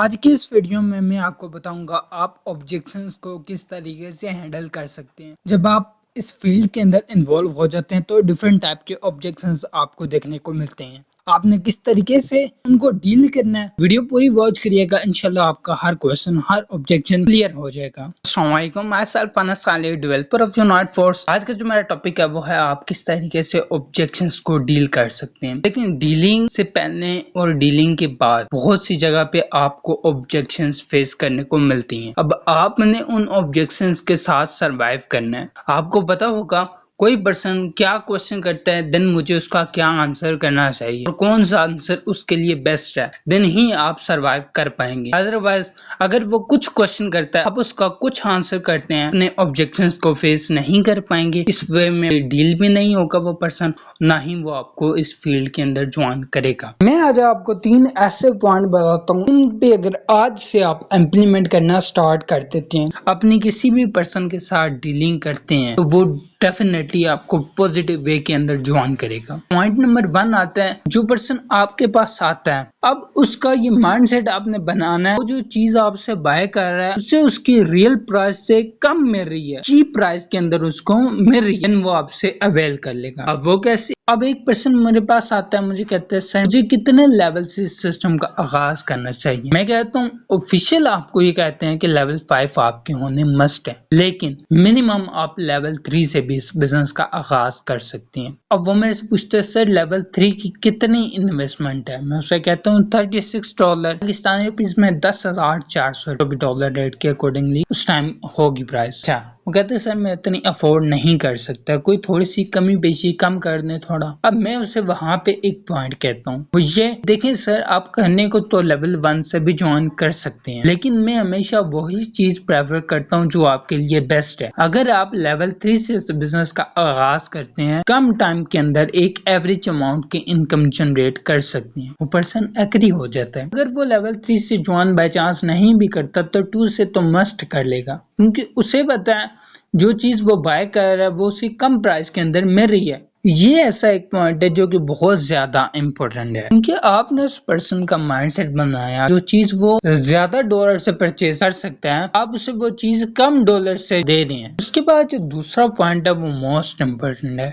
آج کی اس ویڈیو میں آپ کو بتاؤں گا آپ آبجیکشنز کو کس طریقے سے ہینڈل کر سکتے ہیں۔ جب آپ اس فیلڈ کے اندر انوالو ہو جاتے ہیں تو ڈیفرنٹ ٹائپ کے آبجیکشنز آپ کو دیکھنے کو ملتے ہیں۔ آپ نے کس طریقے سے ان کو ڈیل کرنا ہے، ویڈیو پوری واچ کریے گا، انشاءاللہ آپ کا ہر کویشچن، ہر آبجیکشن کلیئر ہو جائے گا۔ السلام علیکم، میں self Anas Khalid, developer of Unite Force. آج کا جو میرا ٹاپک ہے وہ ہے آپ کس طریقے سے آبجیکشنز کو ڈیل کر سکتے ہیں۔ لیکن ڈیلنگ سے پہلے اور ڈیلنگ کے بعد بہت سی جگہ پہ آپ کو آبجیکشنز فیس کرنے کو ملتی ہیں۔ اب آپ نے ان آبجیکشنز کے ساتھ سروائیو کرنا ہے۔ آپ کو پتا ہوگا کوئی پرسن کیا کوشچن کرتا ہے، دین مجھے اس کا کیا آنسر کرنا چاہیے اور کون سا آنسر اس کے لیے بیسٹ ہے، دین ہی آپ سروائیو کر پائیں گے۔ ادروائز اگر وہ کچھ کوشچن کرتا ہے، آپ اس کا کچھ آنسر کرتے ہیں، اپنے آبجیکشنز کو فیس نہیں کر پائیں گے۔ اس وے میں ڈیل بھی نہیں ہوگا وہ پرسن، نہ ہی وہ آپ کو اس فیلڈ کے اندر جوائن کرے گا۔ میں آج آپ کو 3 ایسے پوائنٹ بتاتا ہوں، ان پہ اگر آج سے آپ امپلیمنٹ کرنا سٹارٹ کر دیتے ہیں، اپنی کسی بھی پرسن کے ساتھ ڈیلنگ کرتے ہیں، تو وہ ڈیفینیٹلی آپ کو پوزیٹیو وے کے اندر جوائن کرے گا۔ پوائنٹ نمبر 1 آتا ہے، جو پرسن آپ کے پاس آتا ہے، اب اس کا یہ مائنڈ سیٹ آپ نے بنانا ہے، وہ جو چیز آپ سے بائی کر رہا ہے اس سے اس کی ریئل پرائس سے کم مل رہی ہے، چیپ پرائس کے اندر اس کو مل رہی ہے، وہ آپ سے اویل کر لے گا۔ اب وہ کیسے؟ اب ایک پرسن میرے پاس آتا ہے، مجھے کہتا ہے سر مجھے کتنے لیول سے اس سسٹم کا آغاز کرنا چاہیے۔ میں کہتا ہوں آفیشیل آپ کو یہ کہتے ہیں کہ لیول 5 آپ کے ہونے مسٹ ہے، لیکن منیمم آپ لیول 3 سے بھی اس بزنس کا آغاز کر سکتے ہیں۔ اب وہ میرے سے پوچھتے ہیں سر لیول 3 کی کتنی انویسٹمنٹ ہے؟ میں اسے کہتا ہوں $36 پاکستانی روپیز میں 10,400 ڈالر ریٹ کے اکارڈنگلی اس ٹائم ہوگی پرائس۔ اچھا، وہ کہتے ہیں سر میں اتنی افورڈ نہیں کر سکتا، کوئی تھوڑی سی کمی بیشی کم کر دیں تھوڑا۔ اب میں اسے وہاں پہ ایک پوائنٹ کہتا ہوں، وہ یہ دیکھیں سر آپ کرنے کو تو لیول 1 سے بھی جوائن کر سکتے ہیں، لیکن میں ہمیشہ وہی چیز پریفر کرتا ہوں جو آپ کے لیے بیسٹ ہے۔ اگر آپ لیول 3 سے اس بزنس کا آغاز کرتے ہیں، کم ٹائم کے اندر ایک ایوریج اماؤنٹ کی انکم جنریٹ کر سکتے ہیں، وہ پرسن ایگری ہو جاتا ہے۔ اگر وہ لیول 3 سے جوائن بائی چانس نہیں بھی کرتا تو 2 سے تو مسٹ کر لے گا، کیونکہ اسے پتا ہے جو چیز وہ بائی کر رہا ہے وہ اسی کم پرائس کے اندر مل رہی ہے۔ یہ ایسا ایک پوائنٹ ہے جو کہ بہت زیادہ امپورٹنٹ ہے، کیونکہ آپ نے اس پرسن کا مائنڈ سیٹ بنایا، جو چیز وہ زیادہ ڈالر سے پرچیز کر سکتا ہے آپ اسے وہ چیز کم ڈالر سے دے رہے ہیں۔ اس کے بعد جو دوسرا پوائنٹ ہے وہ موسٹ امپورٹنٹ ہے،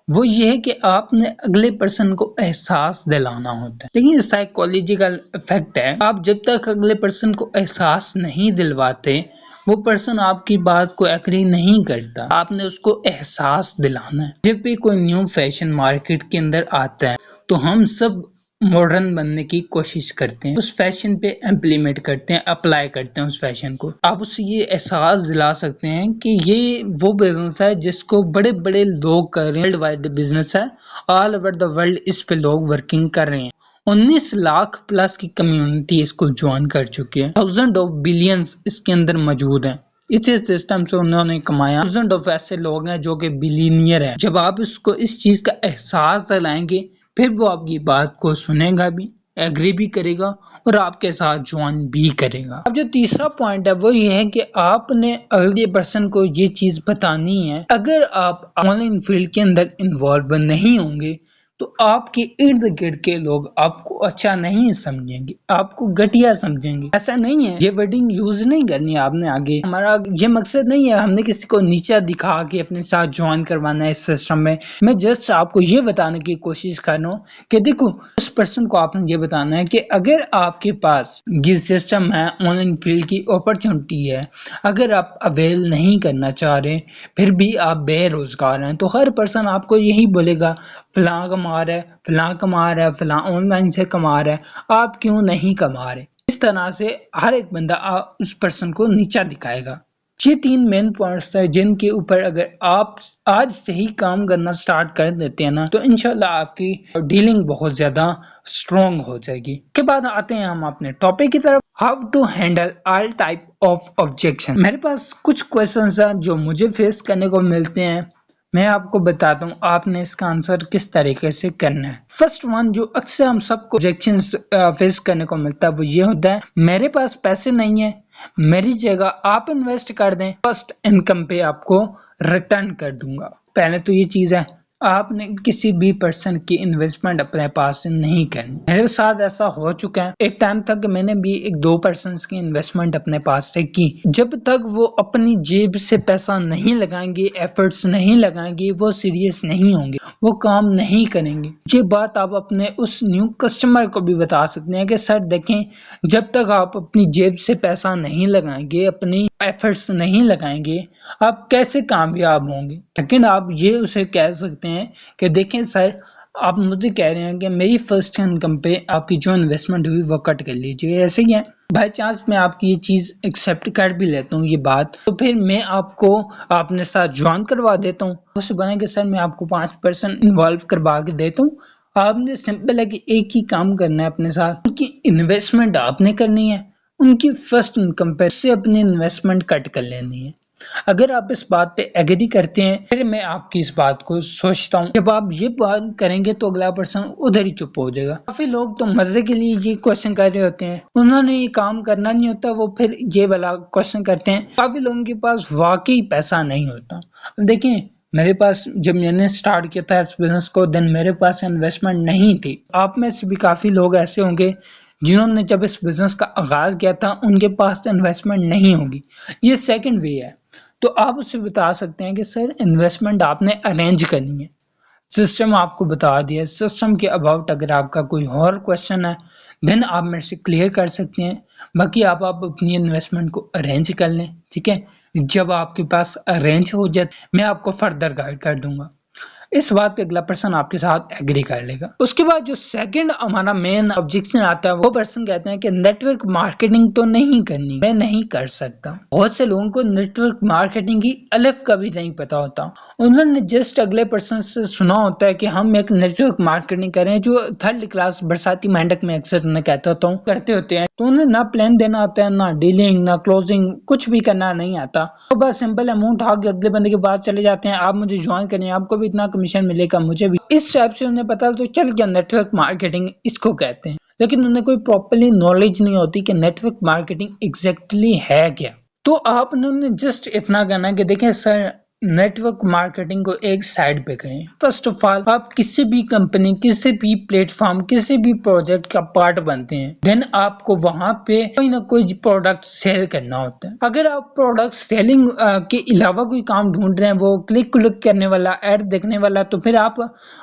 وہ یہ ہے کہ آپ نے اگلے پرسن کو احساس دلانا ہوتا ہے۔ لیکن یہ سائیکولوجیکل افیکٹ ہے، آپ جب تک اگلے پرسن کو احساس نہیں دلواتے وہ پرسن آپ کی بات کو ایگری نہیں کرتا۔ آپ نے اس کو احساس دلانا ہے۔ جب بھی کوئی نیو فیشن مارکیٹ کے اندر آتا ہے تو ہم سب ماڈرن بننے کی کوشش کرتے ہیں، اس فیشن پہ امپلیمنٹ کرتے ہیں، اپلائی کرتے ہیں اس فیشن کو۔ آپ اسے یہ احساس دلا سکتے ہیں کہ یہ وہ بزنس ہے جس کو بڑے بڑے لوگ کر رہے ہیں، ورلڈ وائڈ بزنس ہے، آل اوور دا ورلڈ اس پہ لوگ ورکنگ کر رہے ہیں۔ 19 لاکھ پلس کی کمیونٹی اس کو جوائن کر چکی ہے، تھاؤزینڈ آف بلینز اس کے اندر موجود ہیں۔ اسی سسٹم سے انہوں نے کمایا، تھاؤزینڈ آف ایسے لوگ ہیں جو کہ بلینئر ہیں۔ جب آپ اس کو اس چیز کا احساس دلائیں گے پھر وہ آپ کی بات کو سنے گا بھی، ایگری بھی کرے گا اور آپ کے ساتھ جوائن بھی کرے گا۔ اب جو تیسرا پوائنٹ ہے وہ یہ ہے کہ آپ نے اگلے پرسن کو یہ چیز بتانی ہے، اگر آپ آن لائن فیلڈ کے اندر انوالو نہیں ہوں گے تو آپ کے ارد گرد کے لوگ آپ کو اچھا نہیں سمجھیں گے، آپ کو گھٹیا سمجھیں گے۔ ایسا نہیں ہے، یہ ورڈنگ یوز نہیں کرنی آپ نے آگے۔ ہمارا یہ مقصد نہیں ہے ہم نے کسی کو نیچا دکھا کے اپنے ساتھ جوائن کروانا ہے اس سسٹم میں۔ میں جسٹ آپ کو یہ بتانے کی کوشش کر رہا ہوں کہ دیکھو اس پرسن کو آپ نے یہ بتانا ہے کہ اگر آپ کے پاس یہ سسٹم ہے، آن لائن فیلڈ کی اپرچونٹی ہے، اگر آپ اویل نہیں کرنا چاہ رہے پھر بھی آپ بے روزگار ہیں، تو ہر پرسن آپ کو یہی بولے گا فلاں کما رہا ہے، فلاں کما رہا ہے، فلاں آن لائن سے کما رہا ہے، آپ کیوں نہیں کما رہے؟ اس طرح سے ہر ایک بندہ اس پرسن کو نیچا دکھائے گا۔ یہ 3 مین پوائنٹس ہیں جن کے اوپر اگر آپ آج سے ہی کام کرنا سٹارٹ کر دیتے ہیں نا تو انشاءاللہ آپ کی ڈیلنگ بہت زیادہ سٹرونگ ہو جائے گی۔ اس کے بعد آتے ہیں ہم اپنے ٹاپک کی طرف، how to handle all type of objection. میرے پاس کچھ کویشچنز ہیں جو مجھے فیس کرنے کو ملتے ہیں، میں آپ کو بتاتا ہوں آپ نے اس کا آنسر کس طریقے سے کرنا ہے۔ فرسٹ ون جو اکثر ہم سب کو آبجیکشنز فیس کرنے کو ملتا ہے وہ یہ ہوتا ہے میرے پاس پیسے نہیں ہیں، میری جگہ آپ انویسٹ کر دیں، فرسٹ انکم پہ آپ کو ریٹرن کر دوں گا۔ پہلے تو یہ چیز ہے آپ نے کسی بھی پرسن کی انویسٹمنٹ اپنے پاس سے نہیں کرنی. میرے ساتھ ایسا ہو چکا ہے. ایک ٹائم تک میں نے بھی ایک دو پرسنس کی انویسٹمنٹ اپنے پاس سے کی. جب تک وہ اپنی جیب سے پیسہ نہیں لگائیں گے، ایفرٹس نہیں لگائیں گے، وہ سیریس نہیں ہوں گے، وہ کام نہیں کریں گے. یہ بات آپ اپنے اس نیو کسٹمر کو بھی بتا سکتے ہیں کہ سر دیکھیں، جب تک آپ اپنی جیب سے پیسہ نہیں لگائیں گے، اپنی ایفرٹس نہیں لگائیں گے، آپ کیسے کامیاب ہوں گے. لیکن آپ یہ اسے کہہ سکتے ہیں کہ دیکھیں سر، آپ مجھے کہہ رہے ہیں کہ میری فرسٹ انکم پہ آپ کی جو انویسٹمنٹ ہوئی وہ کٹ کر لیجیے. ایسے ہی ہے، بائی چانس میں آپ کی یہ چیز ایکسیپٹ کر بھی لیتا ہوں یہ بات، تو پھر میں آپ کو اپنے ساتھ جوائن کروا دیتا ہوں. اس سے بنا کہ سر میں آپ کو 5% انوالو کروا کے دیتا ہوں. آپ نے سمپل ہے کہ ایک ہی کام کرنا ہے اپنے ساتھ، ان کی انویسٹمنٹ آپ نے کرنی ہے، ان کی فرسٹ انکم پہ سے اپنی انویسٹمنٹ کٹ کر لینی ہے. اگر آپ اس بات پہ ایگری کرتے ہیں پھر میں آپ کی اس بات کو سوچتا ہوں. جب آپ یہ بات کریں گے تو اگلا پرسن ادھر ہی چپ ہو جائے گا. کافی لوگ تو مزے کے لیے یہ کوشچن کر رہے ہوتے ہیں، انہوں نے یہ کام کرنا نہیں ہوتا، وہ پھر یہ والا کوشچن کرتے ہیں. کافی لوگوں کے پاس واقعی پیسہ نہیں ہوتا. دیکھیں، میرے پاس جب میں نے سٹارٹ کیا تھا اس بزنس کو، دن میرے پاس انویسٹمنٹ نہیں تھی. آپ میں سے بھی کافی لوگ ایسے ہوں گے جنہوں نے جب اس بزنس کا آغاز کیا تھا ان کے پاس انویسٹمنٹ نہیں ہوگی. یہ سیکنڈ وے ہے. تو آپ اسے بتا سکتے ہیں کہ سر انویسٹمنٹ آپ نے ارینج کرنی ہے. سسٹم آپ کو بتا دیا. سسٹم کے اباؤٹ اگر آپ کا کوئی اور کوشچن ہے دین آپ میرے سے کلیئر کر سکتے ہیں. باقی آپ اپنی انویسٹمنٹ کو ارینج کر لیں. ٹھیک ہے، جب آپ کے پاس ارینج ہو جائے میں آپ کو فردر گائیڈ کر دوں گا. اس بات پہ اگلا پرسن آپ کے ساتھ ایگری کر لے گا. اس کے بعد جو سیکنڈ ہمارا مین آبجیکشن آتا ہے، وہ پرسن کہتے ہیں کہ نیٹ ورک مارکیٹنگ تو نہیں کرنی، میں نہیں کر سکتا. بہت سے لوگوں کو نیٹ ورک مارکیٹنگ کی الف کا بھی نہیں پتا ہوتا. انہوں نے جسٹ اگلے پرسن سے سنا ہوتا ہے کہ ہم ایک نیٹ ورک مارکیٹنگ کریں، جو تھرڈ کلاس برساتی مینڈک میں اکثر انہیں کہتا ہوتا ہوں کرتے ہوتے ہیں. تو انہیں نہ پلان دینا آتا ہے، نہ ڈیلنگ، نہ کلوزنگ، کچھ بھی کرنا نہیں آتا. تو بس سمپل اماؤنٹ اٹھا کے اگلے بندے کے پاس چلے جاتے ہیں، آپ مجھے جوائن کریں، آپ کو بھی اتنا کمیشن ملے گا، مجھے بھی. اس ٹائپ سے انہیں پتا تو چل گیا نیٹ ورک مارکیٹنگ اس کو کہتے ہیں. لیکن انہیں کوئی پراپرلی نالج نہیں ہوتی کہ نیٹ ورک مارکیٹنگ ایگزیکٹلی ہے کیا. تو آپ نے جسٹ اتنا کہنا کہ دیکھیں سر، نیٹ ورک مارکیٹنگ کو ایک سائڈ پہ کریں. فرسٹ آف آل آپ کسی بھی کمپنی، کسی بھی پلیٹ فارم، کسی بھی پروجیکٹ کا پارٹ بنتے ہیں، دین آپ کو وہاں پہ کوئی نہ کوئی پروڈکٹ سیل کرنا ہوتا ہے. اگر آپ پروڈکٹ سیلنگ کے علاوہ کوئی کام ڈھونڈ رہے ہیں، وہ کلک کرنے والا، ایڈ دیکھنے والا، تو پھر آپ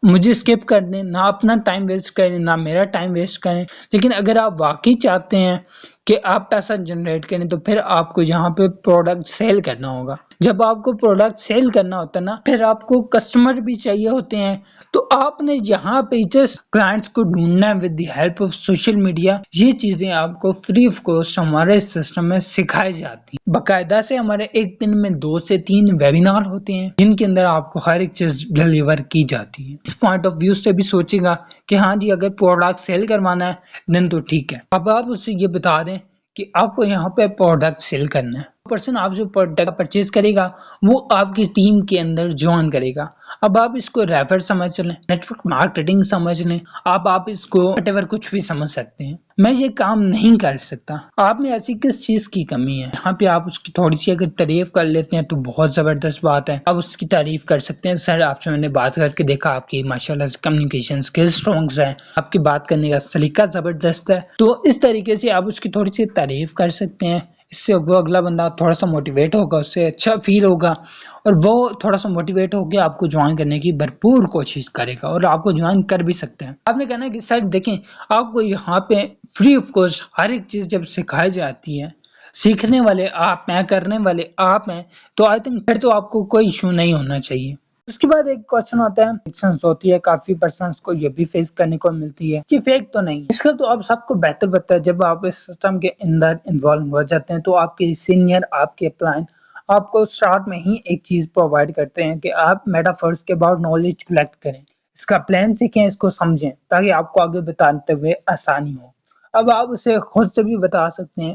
مجھے اسکپ کر دیں، نہ اپنا ٹائم ویسٹ کریں، نہ میرا ٹائم ویسٹ کریں. لیکن اگر آپ واقعی چاہتے ہیں کہ آپ پیسہ جنریٹ کریں تو پھر آپ کو یہاں پہ پروڈکٹ سیل کرنا ہوگا. جب آپ کو پروڈکٹ سیل کرنا ہوتا ہے نا، پھر آپ کو کسٹمر بھی چاہیے ہوتے ہیں. تو آپ نے یہاں پہ جسٹ کلائنٹس کو ڈھونڈنا ہے with the help of social media. یہ چیزیں آپ کو فری آف کاسٹ ہمارے سسٹم میں سکھائی جاتی ہیں. باقاعدہ سے ہمارے ایک دن میں 2 سے 3 ویبینار ہوتے ہیں جن کے اندر آپ کو ہر ایک چیز ڈلیور کی جاتی ہے. اس پوائنٹ آف ویو سے بھی سوچے گا کہ ہاں جی، اگر پروڈکٹ سیل کروانا ہے دن تو ٹھیک ہے. اب آپ اسے یہ بتا دیں کہ آپ کو یہاں پہ پروڈکٹ سیل کرنا ہے. پرسن آپ جو پروڈکٹ پرچیز کرے گا وہ آپ کی ٹیم کے اندر جوائن کرے گا. اب آپ اس کو ریفر سمجھ لیں، نیٹ ورک مارکیٹنگ سمجھ لیں، آپ اس کو وٹ ایور کچھ بھی سمجھ سکتے ہیں. میں یہ کام نہیں کر سکتا. آپ میں ایسی کس چیز کی کمی ہے؟ یہاں پہ آپ اس کی تھوڑی سی اگر تعریف کر لیتے ہیں تو بہت زبردست بات ہے. آپ اس کی تعریف کر سکتے ہیں، سر آپ سے میں نے بات کر کے دیکھا آپ کی ماشاءاللہ سے کمیونیکیشن اسکل اسٹرانگ ہے، آپ کی بات کرنے کا سلیقہ زبردست ہے. تو اس طریقے سے آپ اس کی تھوڑی سی تعریف کر سکتے ہیں. اس سے وہ اگلا بندہ تھوڑا سا موٹیویٹ ہوگا، اس سے اچھا فیل ہوگا، اور وہ تھوڑا سا موٹیویٹ ہو کے آپ کو جوائن کرنے کی بھرپور کوشش کرے گا، اور آپ کو جوائن کر بھی سکتے ہیں. آپ نے کہنا ہے کہ سر دیکھیں، آپ کو یہاں پہ فری آف کاسٹ ہر ایک چیز جب سکھائی جاتی ہے، سیکھنے والے آپ ہیں، کرنے والے آپ ہیں، تو آئی تھنک پھر تو آپ کو کوئی ایشو نہیں ہونا چاہیے. اس کے بعد ایک کوشچن آتا ہے، ایکشنز ہوتی ہے، کافی پرسنس کو یہ بھی فیس کرنے کو ملتی ہے کہ فیک تو نہیں. اس کا تو آپ سب کو بہتر پتا ہے، جب آپ اس سسٹم کے اندر انوالو ہو جاتے ہیں تو آپ کے سینئر، آپ کے کلائنٹ آپ کو اسٹارٹ میں ہی ایک چیز پرووائڈ کرتے ہیں کہ آپ میٹافورس کے اباؤٹ نالج کلیکٹ کریں، اس کا پلان سیکھیں، اس کو سمجھیں، تاکہ آپ کو آگے بتاتے ہوئے آسانی ہو. اب آپ اسے خود سے بھی بتا سکتے ہیں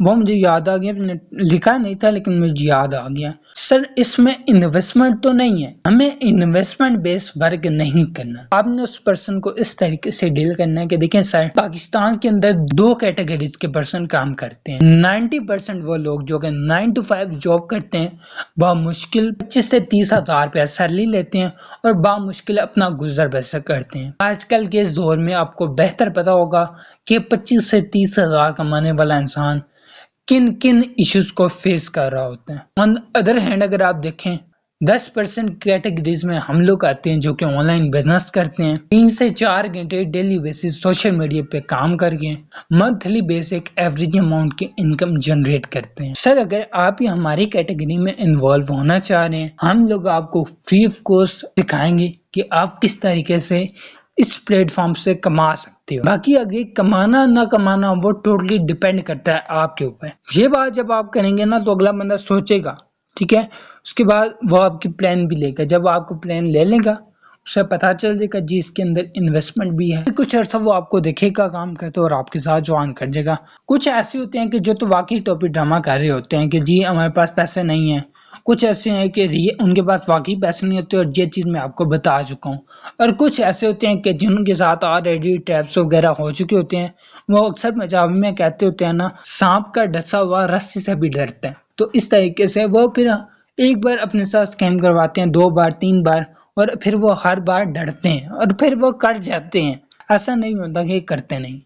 وہ مجھے یاد آ گیا، میں نے لکھا نہیں تھا لیکن مجھے یاد آ گیا۔ سر اس میں انویسٹمنٹ تو نہیں ہے، ہمیں انویسٹمنٹ بیس ورک نہیں کرنا، آپ نے اس پرسن کو اس طریقے سے ڈیل کرنا ہے کہ دیکھیں سر پاکستان کے اندر دو کیٹیگریز کے پرسن کام کرتے ہیں، 90% وہ لوگ جو کہ 9 to 5 جاب کرتے ہیں، بامشکل 25 سے 30 ہزار روپیہ سیلری لیتے ہیں اور بامشکل اپنا گزر بسر کرتے ہیں۔ آج کل کے اس دور میں آپ کو بہتر پتا ہوگا کہ 25 سے 30 ہزار کمانے والا انسان کن کن ایشوز کو فیس کر رہا ہوتا ہے۔ آن ادر ہینڈ اگر آپ دیکھیں 10% کیٹیگریز میں ہم لوگ آتے ہیں جو کہ آن لائن بزنس کرتے ہیں، 3 سے 4 گھنٹے ڈیلی بیسس سوشل میڈیا پہ کام کر کے منتھلی بیسک ایوریج اماؤنٹ کی انکم جنریٹ کرتے ہیں۔ سر اگر آپ یہ ہماری کیٹیگری میں انوالو ہونا چاہ رہے ہیں، ہم لوگ آپ کو فری آف کاسٹ سکھائیں گے کہ آپ کس طریقے سے اس پلیٹ فارم سے کما سکتے ہو۔ باقی آگے کمانا نہ کمانا وہ ٹوٹلی ڈیپینڈ کرتا ہے آپ کے اوپر۔ یہ بات جب آپ کریں گے نا تو اگلا بندہ سوچے گا، ٹھیک ہے، اس کے بعد وہ آپ کی پلان بھی لے گا۔ جب آپ کو پلان لے لے گا اسے پتا چل جائے گا جی اس کے اندر انویسٹمنٹ بھی ہے، کچھ عرصہ وہ آپ کو دیکھے گا کام کرتے اور آپ کے ساتھ جوان کر جائے گا۔ کچھ ایسے ہوتے ہیں کہ جو تو واقعی ٹوپی ڈرامہ کر رہے ہوتے ہیں کہ جی ہمارے پاس پیسے نہیں ہیں، کچھ ایسے ہیں کہ ان کے پاس واقعی پیسے نہیں ہوتے اور یہ چیز میں آپ کو بتا چکا ہوں، اور کچھ ایسے ہوتے ہیں کہ جن کے ساتھ آلریڈی ٹیپس وغیرہ ہو چکے ہوتے ہیں، وہ اکثر پنجابی میں کہتے ہوتے ہیں نا سانپ کا ڈسا ہوا رسی سے بھی ڈرتا ہے، تو اس طریقے سے وہ پھر ایک بار اپنے ساتھ اسکیم کرواتے ہیں، 2 بار 3 بار، اور پھر وہ ہر بار ڈرتے ہیں اور پھر وہ کر جاتے ہیں، ایسا نہیں ہوتا کہ کرتے نہیں۔